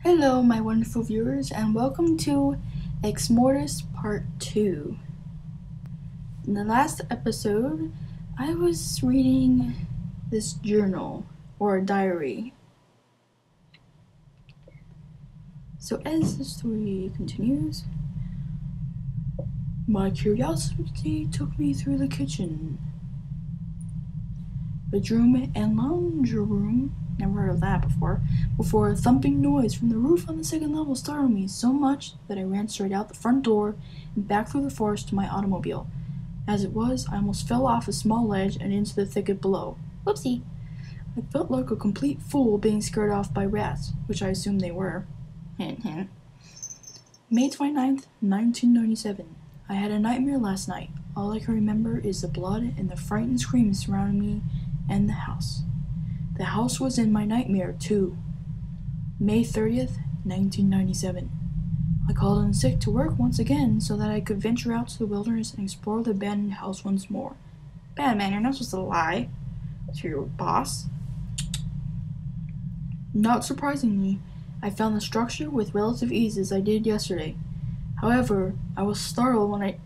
Hello, my wonderful viewers, and welcome to Exmortis Part 2. In the last episode, I was reading this journal, or a diary. So as the story continues, my curiosity took me through the kitchen, bedroom, and lounge room. Never heard of that before a thumping noise from the roof on the second level startled me so much that I ran straight out the front door and back through the forest to my automobile. As it was, I almost fell off a small ledge and into the thicket below. Whoopsie! I felt like a complete fool being scared off by rats, which I assumed they were. May 29th, 1997. I had a nightmare last night. All I can remember is the blood and the frightened screams surrounding me and the house. The house was in my nightmare, too. May 30th, 1997. I called in sick to work once again so that I could venture out to the wilderness and explore the abandoned house once more. Batman, you're not supposed to lie to your boss. Not surprisingly, I found the structure with relative ease as I did yesterday. However, I was startled when I...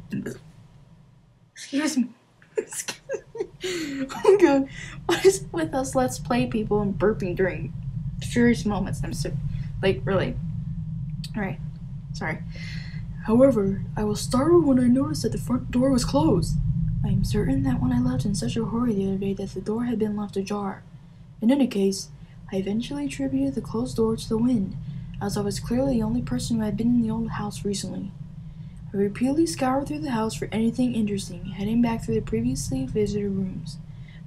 Excuse me. Oh god, what is it with us Let's Play people and burping during serious moments? I'm so, really. Alright, sorry. However, I was startled when I noticed that the front door was closed. I am certain that when I left in such a hurry the other day that the door had been left ajar. In any case, I eventually attributed the closed door to the wind, as I was clearly the only person who had been in the old house recently. I repeatedly scoured through the house for anything interesting, heading back through the previously visited rooms.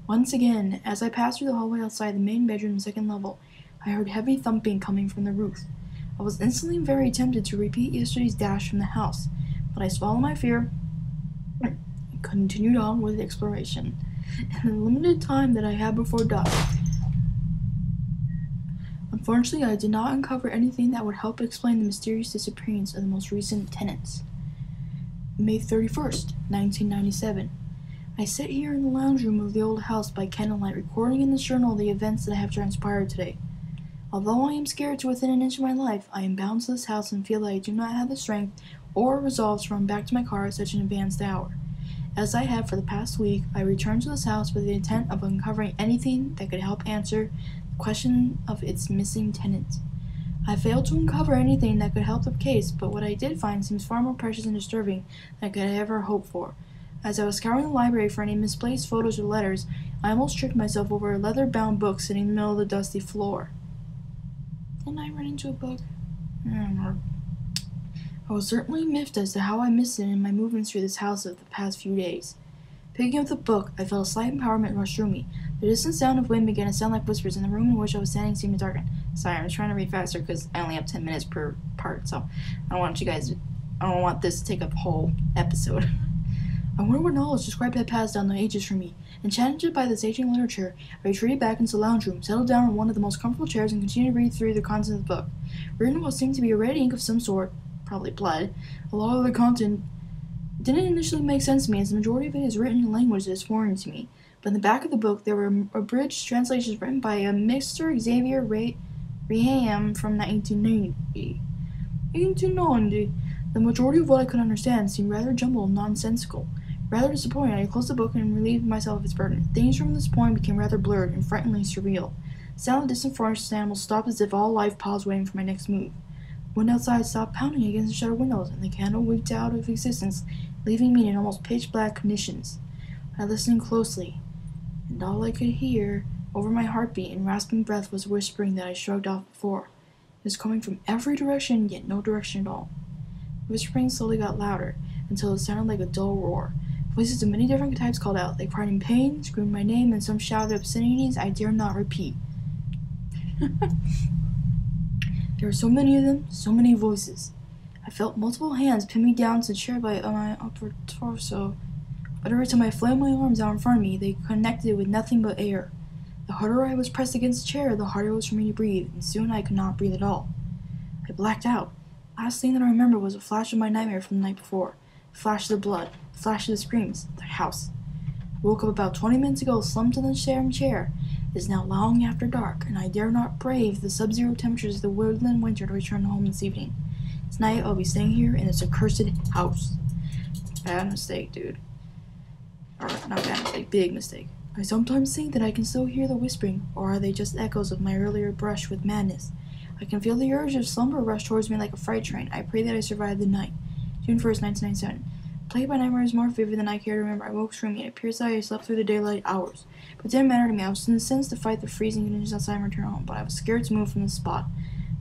Once again, as I passed through the hallway outside the main bedroom second level, I heard heavy thumping coming from the roof. I was instantly very tempted to repeat yesterday's dash from the house, but I swallowed my fear and continued on with exploration. In the limited time that I had before dusk, unfortunately, I did not uncover anything that would help explain the mysterious disappearance of the most recent tenants. May 31st, 1997. I sit here in the lounge room of the old house by candlelight recording in this journal the events that have transpired today. Although I am scared to within an inch of my life, I am bound to this house and feel that I do not have the strength or resolve to run back to my car at such an advanced hour. As I have for the past week, I returned to this house with the intent of uncovering anything that could help answer the question of its missing tenant. I failed to uncover anything that could help the case, but what I did find seems far more precious and disturbing than I could ever hope for. As I was scouring the library for any misplaced photos or letters, I almost tripped myself over a leather-bound book sitting in the middle of the dusty floor. Didn't I run into a book? I was certainly miffed as to how I missed it in my movements through this house of the past few days. Picking up the book, I felt a slight empowerment rush through me. The distant sound of wind began to sound like whispers, and the room in which I was standing seemed to darken. Sorry, I'm trying to read faster because I only have 10 minutes per part, so I don't want this to take up a whole episode. I wonder what knowledge the scribe had passed down the ages for me. Enchanted by this ancient literature, I retreated back into the lounge room, settled down on one of the most comfortable chairs, and continued to read through the contents of the book. Written in what seemed to be a red ink of some sort, probably blood, a lot of the content didn't initially make sense to me, as the majority of it is written in a language that is foreign to me. But in the back of the book, there were abridged translations written by a Mr. Xavier Reham from 1990. The majority of what I could understand seemed rather jumbled and nonsensical. Rather disappointed, I closed the book and relieved myself of its burden. Things from this point became rather blurred and frighteningly surreal. The sound of distant forest animals stopped as if all life paused waiting for my next move. The wind outside stopped pounding against the shutter windows, and the candle winked out of existence, leaving me in almost pitch-black conditions. I listened closely, and all I could hear over my heartbeat and rasping breath was whispering that I shrugged off before. It was coming from every direction, yet no direction at all. The whispering slowly got louder, until it sounded like a dull roar. Voices of many different types called out. They cried in pain, screamed my name, and some shouted obscenities I dare not repeat. There were so many of them, so many voices. I felt multiple hands pin me down to the chair by my upper torso, but every time I flailed my arms out in front of me, they connected with nothing but air. The harder I was pressed against the chair, the harder it was for me to breathe, and soon I could not breathe at all. I blacked out. The last thing that I remember was a flash of my nightmare from the night before. The flash of the blood, the flash of the screams, the house. I woke up about 20 minutes ago, slumped in the chair, It is now long after dark, and I dare not brave the sub-zero temperatures of the woodland winter to return home this evening. Tonight I'll be staying here in this accursed house. Bad mistake, dude. Or, not bad mistake, big mistake. I sometimes think that I can still hear the whispering, or are they just echoes of my earlier brush with madness? I can feel the urge of slumber rush towards me like a freight train. I pray that I survive the night. June 1st, 1997. Plagued by nightmares more vivid than I care to remember, I woke screaming. It appears that I slept through the daylight hours. But it didn't matter to me. I was incensed to fight the freezing conditions outside and return home, but I was scared to move from the spot.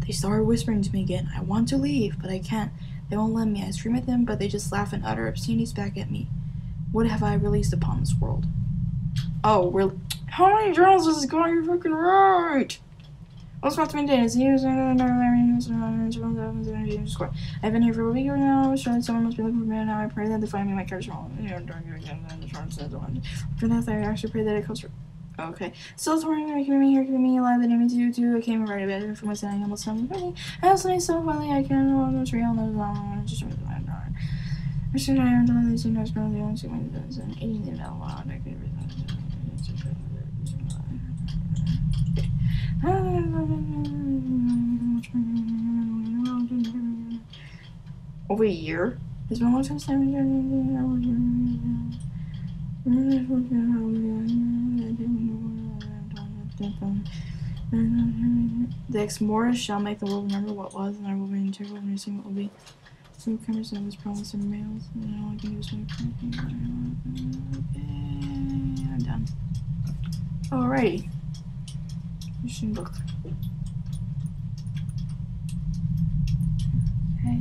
They started whispering to me again. I want to leave, but I can't. They won't let me. I scream at them, but they just laugh and utter obscenities back at me. What have I released upon this world? Oh, really? How many journals is this going to freaking write? I was about to maintain it. I've been here for a week now. Surely someone must be looking for me now. I pray that they find me. My character's wrong. For that, I actually pray that it comes through. Okay. Still it's morning. Keeping me here, keeping me alive. The name is you too. I came right about for my son. Almost done with me. I also need so finally I can know it's real. No, just I should have done these things. The only thing and eating them out loud. I could over a year? It's been a long time since the Exmortis shall make the world remember what was, and I will be integral when you see what will be. Some cameras and this promise and mails, and all I can do is make okay, I'm done. Alrighty. Mission book. Okay.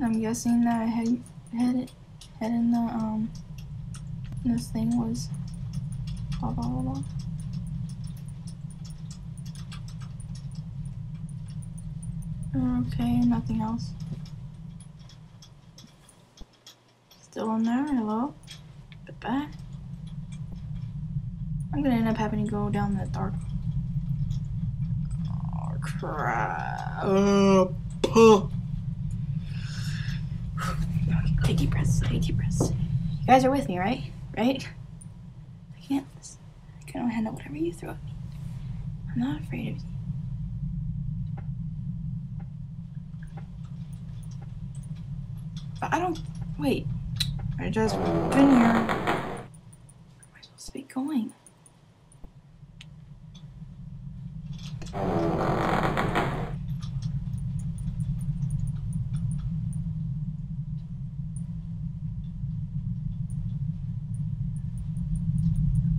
I'm guessing that head in the this thing was blah blah blah blah. Okay, nothing else. Still in there, hello? Bye-bye. I'm gonna end up having to go down the dark. Oh, crap. Take deep breaths, take deep breaths. You guys are with me, right? Right? I can handle whatever you throw at me. I'm not afraid of you. But I don't. Wait. I just been here. Where am I supposed to be going?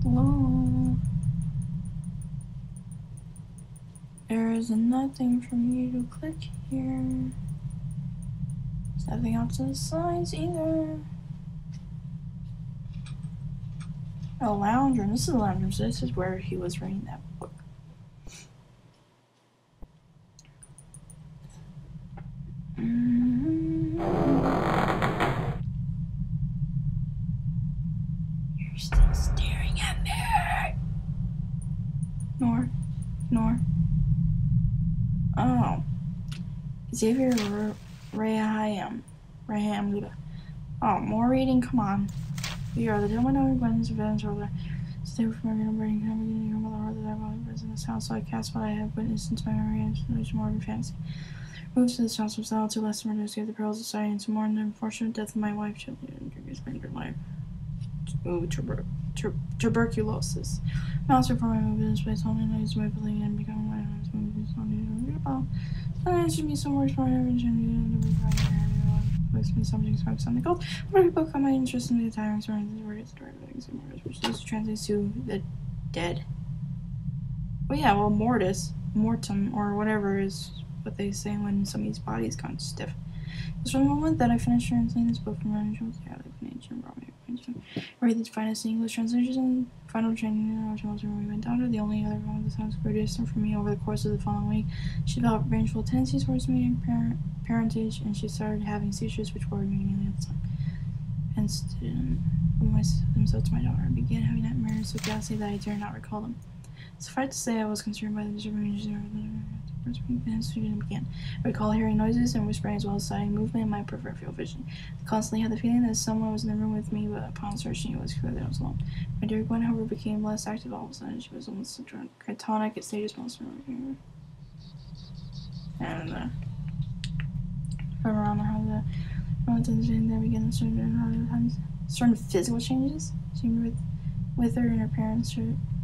Hello? There is nothing for me to click here. There's nothing else in the sides either. A lounge room. This is a lounge room, so this is where he was reading that book. You're still staring at me. Nor. Oh. Xavier Raham. Oh, more reading. Come on. We are the gentlemen of Gwen's events or the stay from my brain coming your mother that I was in this house, so I cast what I have witnessed into my memory and it's more than fantasy. Moves to this house of style to lessen or escape the perils of society and to mourn the unfortunate death of my wife, children, and spend your life. Ooh, tuberculosis. Mouse before my move in this place, only knows my believing and becoming my husband movie, so I should be somewhere for everything. Something smoke something called where people come my interest in the tyrants or the words which this translates to the dead. Well yeah, well mortem or whatever is what they say when somebody's body is kind of stiff. It's from the moment that I finished translating this book from Ronnie Jones, yeah, like nature brought me read the finest English translations and final training originals when we went down to the only other one that sounds very distant from me over the course of the following week. She developed vengeful tendencies towards me and parentage, and she started having seizures which worried me immediately at the time. Hence didn't so to my daughter. I began having nightmares so ghastly that I dare not recall them. Suffice to say, I was concerned by the disturbing first student began. I recall hearing noises and whispering as well as sighting movement in my peripheral vision. I constantly had the feeling that someone was in the room with me, but upon searching it was clear that I was alone. My dear Gwen, however, became less active all of a sudden. She was almost catatonic at stages most and from around the house, then began certain physical changes. She moved with her and her parents,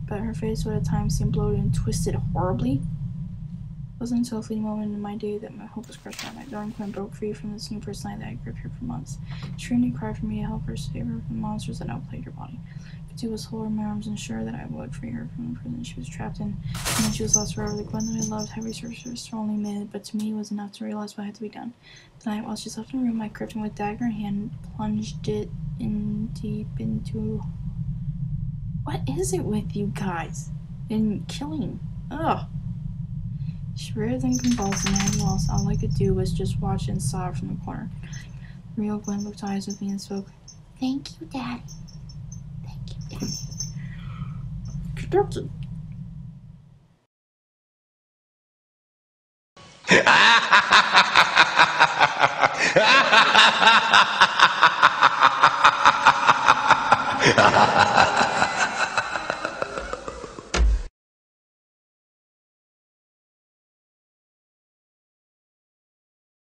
but her face would at times seem bloated and twisted horribly. It wasn't until a fleeting moment in my day that my hope was crushed out. My darling Gwen broke free from this new personality that had gripped her for months. She screamed and cried for me to help her save her from the monsters that outplayed her body. I could do was hold her in my arms and ensure that I would free her from the prison she was trapped in. And then she was lost forever. The Gwen that I loved had researched her strongly made, but to me it was enough to realize what had to be done. Tonight, while she slept in the room, I gripped him with dagger in hand, plunged it in deep into... What is it with you guys? And killing. Ugh. She writhed and convulsed, and all I could do was just watch and sob from the corner. Real Gwen looked eyes with me and spoke. Thank you, Daddy. Thank you, Daddy. Conducted. Ha ha ha ha!